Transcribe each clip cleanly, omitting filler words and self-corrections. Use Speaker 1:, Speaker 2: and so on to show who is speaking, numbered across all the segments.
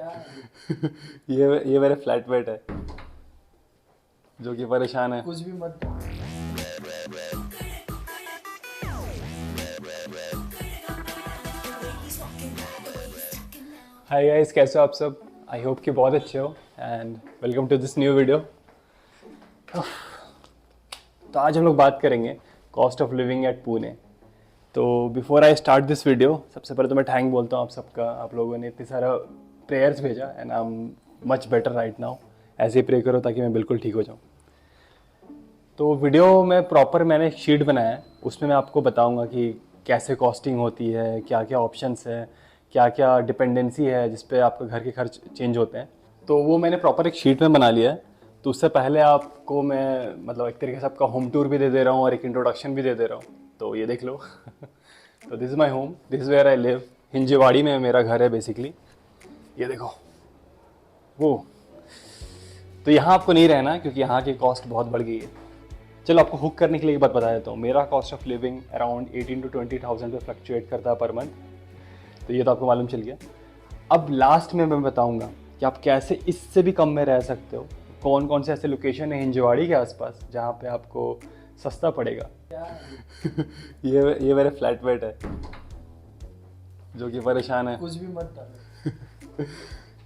Speaker 1: ये मेरे फ्लैटमेट है जो कि परेशान है।
Speaker 2: कुछ भी मत।
Speaker 1: हाय गाइस, कैसे हो आप सब? आई होप कि बहुत अच्छे हो and welcome to this new video. तो आज हम लोग बात करेंगे cost of living at Pune. तो before I start this video, सबसे पहले तो मैं थैंक बोलता हूँ आप सबका। आप लोगों ने इतनी सारा प्रेयर्स भेजा and I am much better right now. ऐसे ही प्रे करो ताकि मैं बिल्कुल ठीक हो जाऊँ। तो वीडियो में प्रॉपर मैंने एक शीट बनाया है, उसमें मैं आपको बताऊंगा कि कैसे कॉस्टिंग होती है, क्या क्या ऑप्शंस है, क्या क्या डिपेंडेंसी है जिस पे आपके घर के खर्च चेंज होते हैं। तो वो मैंने प्रॉपर एक शीट में बना लिया है। तो उससे पहले आपको मैं मतलब एक तरीके से आपका होम टूर भी दे रहा हूँ और एक इंट्रोडक्शन भी दे रहा हूँ। तो ये देख लो। तो this is my home, this is where I live. Hinjawadi में मेरा घर है बेसिकली। ये देखो वो। तो यहाँ आपको नहीं रहना क्योंकि यहाँ की कॉस्ट बहुत बढ़ गई है। चलो आपको हुक करने के लिए एक बात बता देता हूँ। मेरा cost of living around 18 to 20,000 पे फ्लक्चुएट करता है पर मंथ। तो ये तो आपको मालूम चल गया। अब लास्ट में मैं बताऊंगा कि आप कैसे इससे भी कम में रह सकते हो। कौन कौन से ऐसे लोकेशन है हिंजवाड़ी के आसपास जहाँ पे आपको सस्ता पड़ेगा। ये मेरे फ्लैटमेट है जो कि परेशान है।
Speaker 2: कुछ भी मत डालो।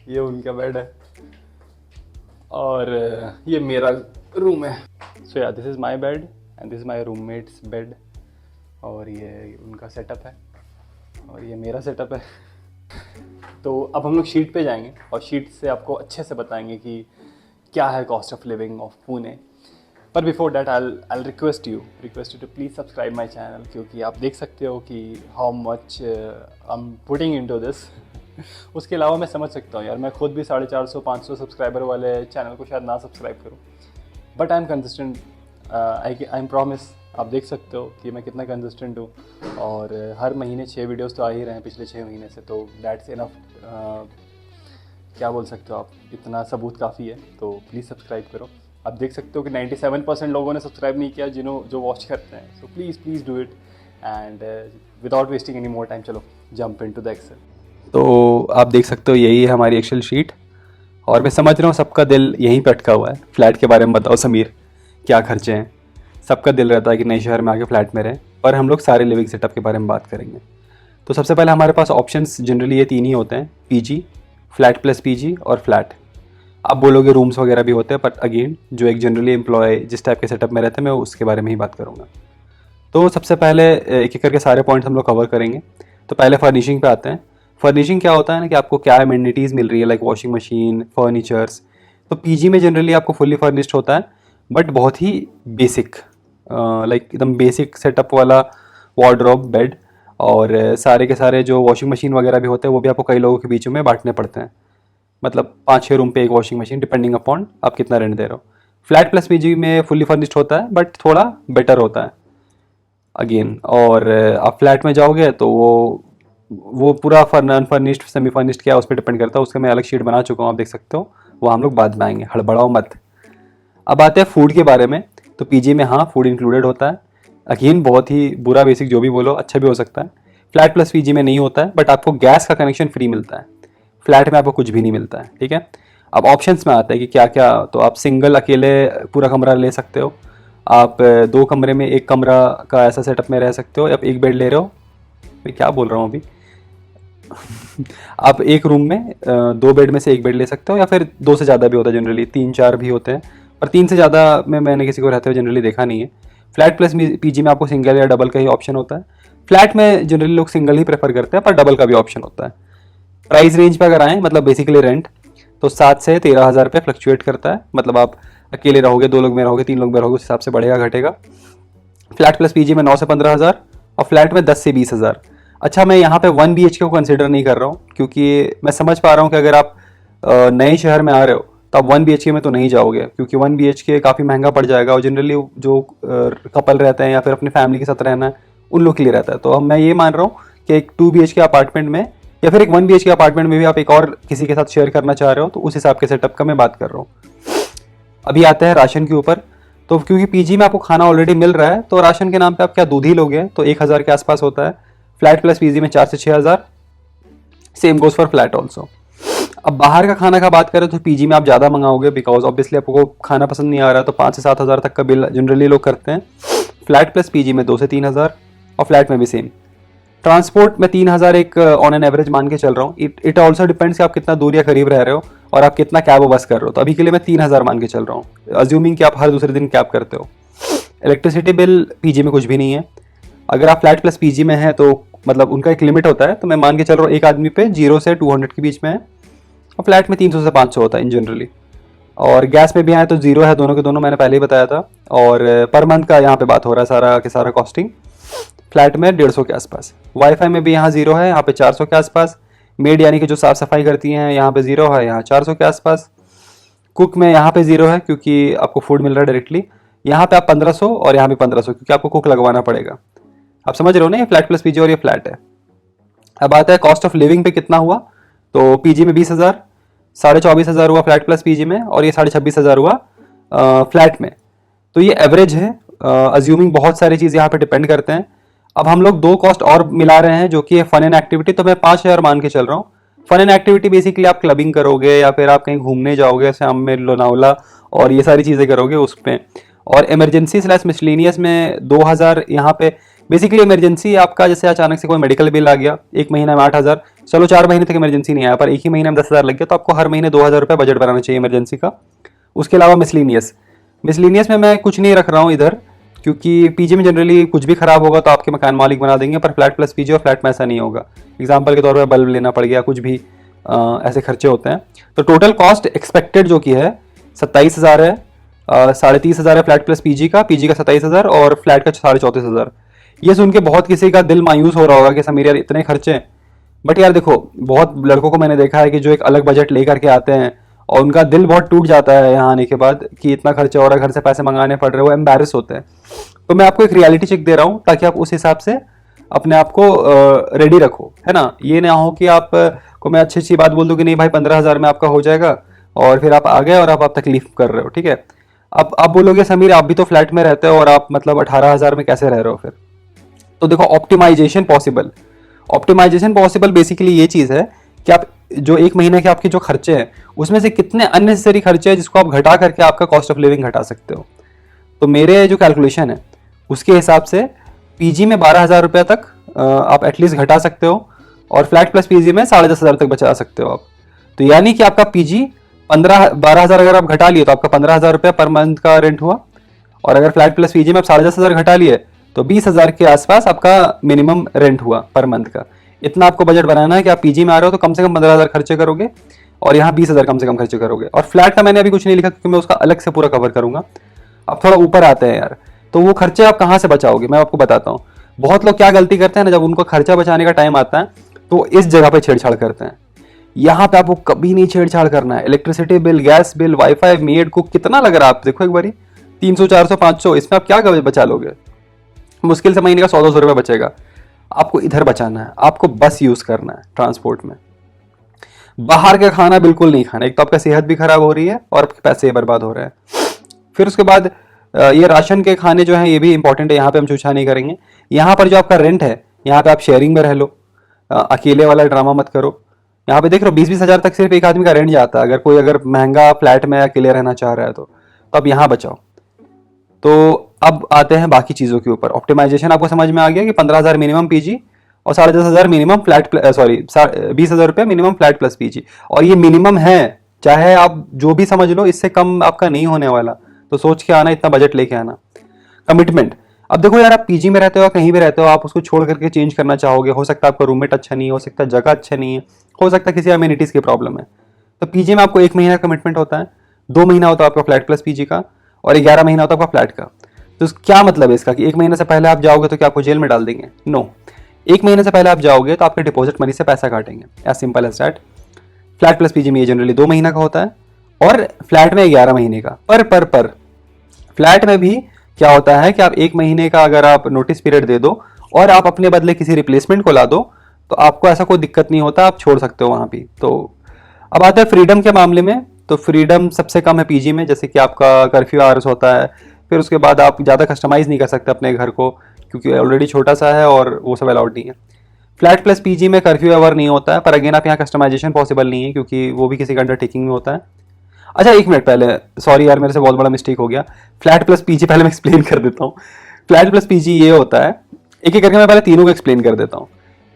Speaker 1: ये उनका बेड है और ये मेरा रूम है। सो या this is my bed and this is my roommates bed. और ये उनका सेटअप है और ये मेरा सेटअप है। तो अब हम लोग शीट पे जाएंगे और शीट से आपको अच्छे से बताएंगे कि क्या है cost of living of Pune. पर before that I request you to please subscribe my channel, क्योंकि आप देख सकते हो कि how much I am putting into this. उसके अलावा मैं समझ सकता हूँ यार, मैं खुद भी 450-500 सब्सक्राइबर वाले चैनल को शायद ना सब्सक्राइब करूँ, but I am consistent. I am promise. आप देख सकते हो कि मैं कितना कंसिस्टेंट हूँ और हर महीने 6 वीडियोस तो आ ही रहे हैं पिछले 6 महीने से। तो दैट्स इनफ। क्या बोल सकते हो आप, इतना सबूत काफ़ी है। तो प्लीज़ सब्सक्राइब करो। आप देख सकते हो कि 97% लोगों ने सब्सक्राइब नहीं किया जो वॉच करते हैं। So please do it and without wasting any more time चलो जंप इनटू द एक्सेल। तो आप देख सकते हो यही है हमारी एक्सेल शीट और मैं समझ रहा हूँ सबका दिल यहीं पे अटका हुआ है। फ्लैट के बारे में बताओ समीर, क्या खर्चे हैं। सबका दिल रहता है कि नए शहर में आके फ्लैट में रहें, पर हम लोग सारे लिविंग सेटअप के बारे में बात करेंगे। तो सबसे पहले हमारे पास ऑप्शंस जनरली ये 3 ही होते हैं, पीजी, फ्लैट प्लस पीजी और फ्लैट। आप बोलोगे रूम्स वगैरह भी होते हैं, बट अगेन जो एक जनरली एम्प्लॉय जिस टाइप के सेटअप में रहते हैं मैं उसके बारे में ही बात करूँगा। तो सबसे पहले एक एक करके सारे पॉइंट्स हम लोग कवर करेंगे। तो पहले फर्निशिंग पे आते हैं। फर्निशिंग क्या होता है ना कि आपको क्या एमिनिटीज़ मिल रही है, लाइक वॉशिंग मशीन, फर्नीचर्स। तो पीजी में जनरली आपको फुल्ली फर्निश्ड होता है, बट बहुत ही बेसिक, लाइक एकदम बेसिक सेटअप वाला वार्डरोब, बेड और सारे के सारे जो वॉशिंग मशीन वगैरह भी होते हैं वो भी आपको कई लोगों के बीच में बांटने पड़ते हैं। मतलब 5-6 रूम पे एक वॉशिंग मशीन, डिपेंडिंग अपॉन आप कितना रेंट दे रहे हो। फ्लैट प्लस पीजी में फुल्ली फर्निश्ड होता है, बट थोड़ा बेटर होता है अगेन। और आप फ्लैट में जाओगे तो वो पूरा अनफर्निश्ड सेमी फर्निश्ड क्या है उस पर डिपेंड करता है। उसका मैं अलग शीट बना चुका हूँ, आप देख सकते हो। वो हम लोग बाद में आएंगे, हड़बड़ाओ मत। अब आते हैं फूड के बारे में। तो पीजी में हाँ फूड इंक्लूडेड होता है। अगेन बहुत ही बुरा बेसिक जो भी बोलो, अच्छा भी हो सकता है। फ्लैट प्लस पीजी में नहीं होता है, बट आपको गैस का कनेक्शन फ्री मिलता है। फ्लैट में आपको कुछ भी नहीं मिलता है, ठीक है। अब ऑप्शंस में आता है कि क्या क्या। तो आप सिंगल अकेले पूरा कमरा ले सकते हो, आप 2 कमरे में एक कमरा का ऐसा सेटअप में रह सकते हो, या आप एक बेड ले रहे हो। मैं क्या बोल रहा हूँ अभी। आप एक रूम में 2 बेड में से एक बेड ले सकते हो, या फिर 2 से ज़्यादा भी होता है, जनरली 3-4 भी होते हैं, पर 3 से ज़्यादा में मैंने किसी को रहते हुए जनरली देखा नहीं है। फ्लैट प्लस पीजी में आपको सिंगल या डबल का ही ऑप्शन होता है। फ्लैट में जनरली लोग सिंगल ही प्रेफर करते हैं, पर डबल का भी ऑप्शन होता है। प्राइस रेंज पे अगर आए, मतलब बेसिकली रेंट, तो 7 से 13,000 रुपये फ्लक्चुएट करता है। मतलब आप अकेले रहोगे, 2 लोग में रहोगे, 3 लोग में रहोगे, उस हिसाब से बढ़ेगा घटेगा। फ्लैट प्लस पीजी में 9 से 15,000 और फ्लैट में 10 से 20,000। अच्छा, मैं यहाँ पे 1 BHK को कंसिडर नहीं कर रहा हूँ, क्योंकि मैं समझ पा रहा हूँ कि अगर आप नए शहर में आ रहे हो तो आप 1 BHK में तो नहीं जाओगे, क्योंकि 1 BHK काफ़ी महंगा पड़ जाएगा। और जनरली जो कपल रहते हैं या फिर अपनी फैमिली के साथ रहना है उन लोग के लिए रहता है। तो मैं ये मान रहा हूँ कि एक 2 BHK अपार्टमेंट में या फिर एक 1 BHK अपार्टमेंट में भी आप एक और किसी के साथ शेयर करना चाह रहे हो, तो उस हिसाब के सेटअप का मैं बात कर रहा हूँ। अभी आते हैं राशन के ऊपर। तो क्योंकि पीजी में आपको खाना ऑलरेडी मिल रहा है, तो राशन के नाम पे आप क्या दूध ही लोगे, तो 1,000 के आसपास होता है। फ्लैट प्लस पीजी में 4 से 6,000। Same goes for flat also. अब बाहर का खाना का बात करें तो पीजी में आप ज़्यादा मंगाओगे, बिकॉज ऑब्वियसली आपको खाना पसंद नहीं आ रहा, तो 5 से 7 हज़ार तक का बिल जनरली लोग करते हैं। फ्लैट प्लस पीजी में 2 से 3 हज़ार, और फ्लैट में भी सेम। ट्रांसपोर्ट में 3 हज़ार एक ऑन एन एवरेज मान के चल रहा हूँ। इट ऑल्सो डिपेंड्स कि आप कितना दूर या करीब रह रहे हो और आप कितना कैब बस कर रहे हो। तो अभी के लिए मैं 3 हज़ार मान के चल रहा हूँ, अज्यूमिंग कि आप हर दूसरे दिन कैब करते हो। इलेक्ट्रिसिटी बिल पीजी में कुछ भी नहीं है। अगर आप फ्लैट प्लस पीजी में हैं तो मतलब उनका एक लिमिट होता है, तो मैं मान के चल रहा हूँ एक आदमी पे 0 से 200 के बीच में है, और फ्लैट में 300 से 500 होता है इन जनरली। और गैस में भी आए तो 0 है, दोनों के दोनों मैंने पहले ही बताया था। और पर मंथ का यहाँ पे बात हो रहा है सारा के सारा कॉस्टिंग। फ्लैट में 150 के आसपास। वाईफाई में भी यहाँ 0 है, यहाँ पे 400 के आसपास। मेड यानी कि जो साफ़ सफाई करती हैं यहाँ पे 0 है, यहाँ 400 के आसपास। कुक में यहाँ पे 0 है क्योंकि आपको फूड मिल रहा है डायरेक्टली। यहाँ पे आप 1500 और यहाँ पे 1500 क्योंकि आपको कुक लगवाना पड़ेगा। आप समझ रहे हो ना, ये फ्लैट प्लस पीजी और ये फ्लैट है। अब आता है कॉस्ट ऑफ लिविंग पे कितना हुआ, तो पीजी में 20,000, 24,500 हुआ फ्लैट प्लस पीजी में, और ये 26,500 हुआ फ्लैट में। तो ये एवरेज है, अज्यूमिंग बहुत सारी चीज़ यहाँ पे डिपेंड करते हैं। अब हम लोग 2 कॉस्ट और मिला रहे हैं जो कि है फन एंड एक्टिविटी, तो मैं 5,000 मान के चल रहा हूँ। फन एंड एक्टिविटी बेसिकली आप क्लबिंग करोगे या फिर आप कहीं घूमने जाओगे शाम में लोनावला और ये सारी चीज़ें करोगे उस पर। और इमरजेंसी स्लैश मिसलेनियस में 2,000 यहाँ पे। बेसिकली इमरजेंसी आपका जैसे अचानक से कोई मेडिकल बिल आ गया, 1 महीना में 8,000, चलो 4 महीने तक इमरजेंसी नहीं आया पर 1 ही महीने में 10,000 लग गया, तो आपको हर महीने 2,000 रुपये बजट बनाना चाहिए इमरजेंसी का। उसके अलावा मिसलेनियस में मैं कुछ नहीं रख रहा हूँ इधर, क्योंकि पीजी में जनरली कुछ भी खराब होगा तो आपके मकान मालिक बना देंगे, पर फ्लैट प्लस पीजी और फ्लैट में ऐसा नहीं होगा। एग्जाम्पल के तौर पर बल्ब लेना पड़ गया, कुछ भी ऐसे खर्चे होते हैं। तो टोटल कॉस्ट एक्सपेक्टेड जो कि है 27,000 है, 30,500 है फ्लैट प्लस पीजी का 27,000 और फ्लैट का 34,500। ये सुन के बहुत किसी का दिल मायूस हो रहा होगा कि समीर यार इतने खर्चे। बट यार देखो, बहुत लड़कों को मैंने देखा है कि जो एक अलग बजट लेकर के आते हैं और उनका दिल बहुत टूट जाता है यहाँ आने के बाद कि इतना खर्चा हो रहा है, घर से पैसे मंगाने पड़ रहे, वो एम्बैरस होते हैं। तो मैं आपको एक रियलिटी चेक दे रहा हूँ ताकि आप उस हिसाब से अपने आप को रेडी रखो, है ना। ये ना हो कि आप को मैं अच्छी अच्छी बात बोल दूँ कि नहीं भाई 15,000 में आपका हो जाएगा, और फिर आप आ गए और आप तकलीफ कर रहे हो, ठीक है। अब आप बोलोगे समीर आप भी तो फ्लैट में रहते हो और आप मतलब 18,000 में कैसे रह रहे हो फिर। तो देखो, ऑप्टिमाइजेशन पॉसिबल बेसिकली ये चीज़ है कि आप जो 1 महीने के आपके जो खर्चे हैं उसमें से कितने अननेसेसरी खर्चे हैं जिसको आप घटा करके आपका कॉस्ट ऑफ लिविंग घटा सकते हो। तो मेरे जो कैलकुलेशन है उसके हिसाब से पीजी में 12,000 रुपये तक आप एटलीस्ट घटा सकते हो, और फ्लैट प्लस पीजी में 10,500 तक बचा सकते हो आप। तो यानी कि आपका पीजी 12,000 अगर आप घटा लिए तो आपका 15,000 रुपये पर मंथ का रेंट हुआ, और अगर फ्लैट प्लस पीजी में आप 10,500 घटा लिए तो 20,000 के आसपास आपका मिनिमम रेंट हुआ पर मंथ का। इतना आपको बजट बनाना है कि आप पीजी में आ रहे हो तो कम से कम 15,000 खर्चे करोगे और यहाँ 20,000 कम से कम खर्चे करोगे। और फ्लैट का मैंने अभी कुछ नहीं लिखा क्योंकि मैं उसका अलग से पूरा कवर करूंगा। अब थोड़ा ऊपर आते हैं यार, तो वो खर्चे आप कहाँ से बचाओगे मैं आपको बताता हूँ। बहुत लोग क्या गलती करते हैं ना, जब उनको खर्चा बचाने का टाइम आता है तो इस जगह पे छेड़छाड़ करते हैं। यहाँ पे आपको कभी नहीं छेड़छाड़ करना है। Electricity bill, gas bill, wifi, made, cook कितना लग रहा है आप देखो एक बारी, 300, 400, 500, इसमें आप क्या बचा लोगे। मुश्किल से महीने का 100-200 रुपये बचेगा। आपको इधर बचाना है, आपको बस यूज करना है ट्रांसपोर्ट में। बाहर का खाना बिल्कुल नहीं खाना, एक तो आपका सेहत भी खराब हो रही है और आपके पैसे बर्बाद हो रहे हैं। फिर उसके बाद ये राशन के खाने जो हैं ये भी इंपॉर्टेंट है, यहाँ पे हम चूछा नहीं करेंगे। यहाँ पर जो आपका रेंट है यहाँ पे आप शेयरिंग में रह लो, अकेले वाला ड्रामा मत करो। यहाँ पे देख रहे हो 20-20 हज़ार तक सिर्फ एक आदमी का रेंट जाता है, अगर महंगा फ्लैट में अकेले रहना चाह रहा है तो अब यहाँ बचाओ। तो अब आते हैं बाकी चीज़ों के ऊपर। ऑप्टिमाइजेशन आपको समझ में आ गया कि 15,000 मिनिमम पीजी और 10,500 मिनिमम फ्लैट, सॉरी 20,000 रुपये मिनिमम फ्लैट प्लस पीजी, और ये मिनिमम है, चाहे आप जो भी समझ लो इससे कम आपका नहीं होने वाला। तो सोच के आना, इतना बजट लेके आना। कमिटमेंट, अब देखो यार आप पीजी में रहते हो कहीं भी रहते हो, आप उसको छोड़ करके चेंज करना चाहोगे। हो सकता है आपका रूममेट अच्छा नहीं है, हो सकता है जगह अच्छा नहीं है, हो सकता है किसी अम्यूनिटीज़ की प्रॉब्लम है। तो पीजी में आपको 1 महीना कमिटमेंट होता है, 2 महीना होता है आपका फ्लैट प्लस पीजी का, और 11 महीना होता है आपका फ्लैट का। तो क्या मतलब है इसका कि 1 महीने से पहले आप जाओगे तो क्या आपको जेल में डाल देंगे? नो, 1 महीने से पहले आप जाओगे तो आपके डिपॉजिट मनी से पैसा काटेंगे, as simple as that. Flat plus PG में ये जनरली 2 महीना का होता है और फ्लैट में 11 महीने का। पर फ्लैट में भी क्या होता है कि आप 1 महीने का अगर आप नोटिस पीरियड दे दो और आप अपने बदले किसी रिप्लेसमेंट को ला दो तो आपको ऐसा कोई दिक्कत नहीं होता, आप छोड़ सकते हो वहाँ भी। तो अब आता है फ्रीडम के मामले में, तो फ्रीडम सबसे कम है पीजी में, जैसे कि आपका कर्फ्यू आवर्स होता है। फिर उसके बाद आप ज़्यादा कस्टमाइज़ नहीं कर सकते अपने घर को क्योंकि ऑलरेडी छोटा सा है और वो सब अलाउड नहीं है। फ्लैट प्लस पीजी में कर्फ्यू एवर नहीं होता है, पर अगेन आप यहाँ कस्टमाइजेशन पॉसिबल नहीं है क्योंकि वो भी किसी का अंडरटेकिंग में होता है। अच्छा एक मिनट पहले, सॉरी यार मेरे से बहुत बड़ा मिस्टेक हो गया। फ्लैट प्लस पीजी पहले मैं एक्सप्लेन कर देता हूँ। फ्लैट प्लस पीजी ये होता है, एक एक करके मैं पहले तीनों को एक्सप्लेन कर देता हूँ।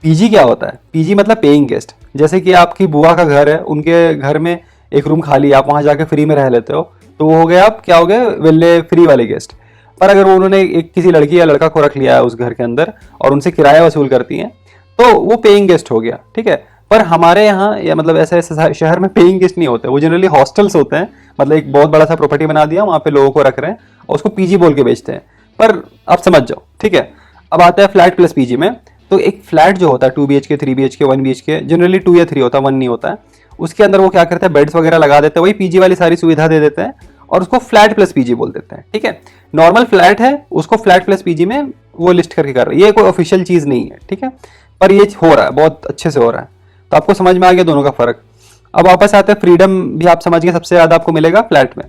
Speaker 1: पीजी क्या होता है? पीजी मतलब पेइंग गेस्ट। जैसे कि आपकी बुआ का घर है, उनके घर में एक रूम खाली है, आप वहाँ जाके फ्री में रह लेते हो, तो वो हो गया आप क्या हो गए, वेले फ्री वाले गेस्ट। पर अगर उन्होंने एक किसी लड़की या लड़का को रख लिया है उस घर के अंदर और उनसे किराया वसूल करती हैं, तो वो पेइंग गेस्ट हो गया, ठीक है। पर हमारे यहाँ या मतलब ऐसे ऐसे शहर में पेइंग गेस्ट नहीं होते, वो जनरली हॉस्टल्स होते हैं। मतलब एक बहुत बड़ा सा प्रॉपर्टी बना दिया, वहाँ पे लोगों को रख रहे हैं और उसको पीजी बोल के बेचते हैं। पर आप समझ जाओ, ठीक है। अब आता है फ्लैट प्लस पीजी में। तो एक फ्लैट जो होता है 2 BHK 3 BHK 1 BHK, जनरली 2 या 3 होता है, 1 नहीं होता है। उसके अंदर वो क्या करते हैं, बेड्स वगैरह लगा देते हैं, वही पीजी वाली सारी सुविधा दे देते हैं और उसको फ्लैट प्लस पीजी बोल देते हैं, ठीक है। नॉर्मल फ्लैट है, उसको फ्लैट प्लस पीजी में वो लिस्ट करके कर रहे हैं। ये कोई ऑफिशियल चीज नहीं है, ठीक है, पर ये हो रहा है, बहुत अच्छे से हो रहा है। तो आपको समझ में आ गया दोनों का फर्क। अब वापस आते हैं, फ्रीडम भी आप समझ गए, सबसे ज्यादा आपको मिलेगा फ्लैट में।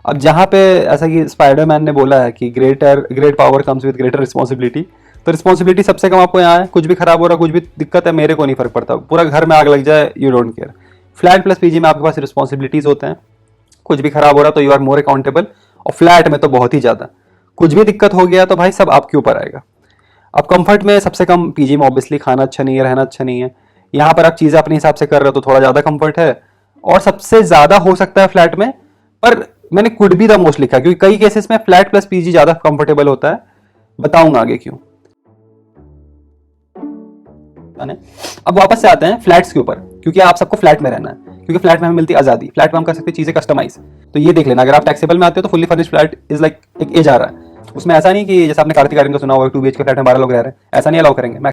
Speaker 1: अब जहाँ पे ऐसा कि स्पाइडरमैन ने बोला है कि great power comes with greater responsibility, तो रिस्पॉन्सिबिलिटी सबसे कम आपको यहाँ है। कुछ भी खराब हो रहा, कुछ भी दिक्कत है, मेरे को नहीं फर्क पड़ता, पूरा घर में आग लग जाए, you don't care. Flat plus PG में आपके पास रिस्पॉन्सिबिलिटीज होते हैं, कुछ भी खराब हो रहा तो यू आर मोर अकाउंटेबल। और फ्लैट में तो बहुत ही ज्यादा, कुछ भी दिक्कत हो गया तो भाई सब आपके ऊपर आएगा। अब कंफर्ट में सबसे कम पीजी में ऑब्वियसली खाना अच्छा नहीं है, रहना अच्छा नहीं है। यहाँ पर आप चीजें अपने हिसाब से कर रहे हो तो थोड़ा ज्यादा कंफर्ट है, और सबसे ज्यादा हो सकता है फ्लैट में। पर मैंने कुड बी द मोस्ट लिखा क्योंकि कई केसेस में फ्लैट प्लस पीजी ज्यादा कंफर्टेबल होता है, बताऊंगा आगे क्यों। अब वापस से आते हैं फ्लैट्स के ऊपर, क्योंकि आप सबको फ्लैट में रहना है, क्योंकि फ्लैट में हमें मिलती है आजादी। फ्लैट में हम कर सकते हैं चीजें कस्टमाइज। तो ये देख लेना, अगर आप टैक्सेबल में आते हो तो fully furnished flat is like एक एज आ रहा है। उसमें ऐसा नहीं कि जैसे आपने कार्तिक आर्यन का सुना हुआ 2 BHK फ्लैट में 12 लोग रह रहे हैं, ऐसा नहीं अलाउ करेंगे।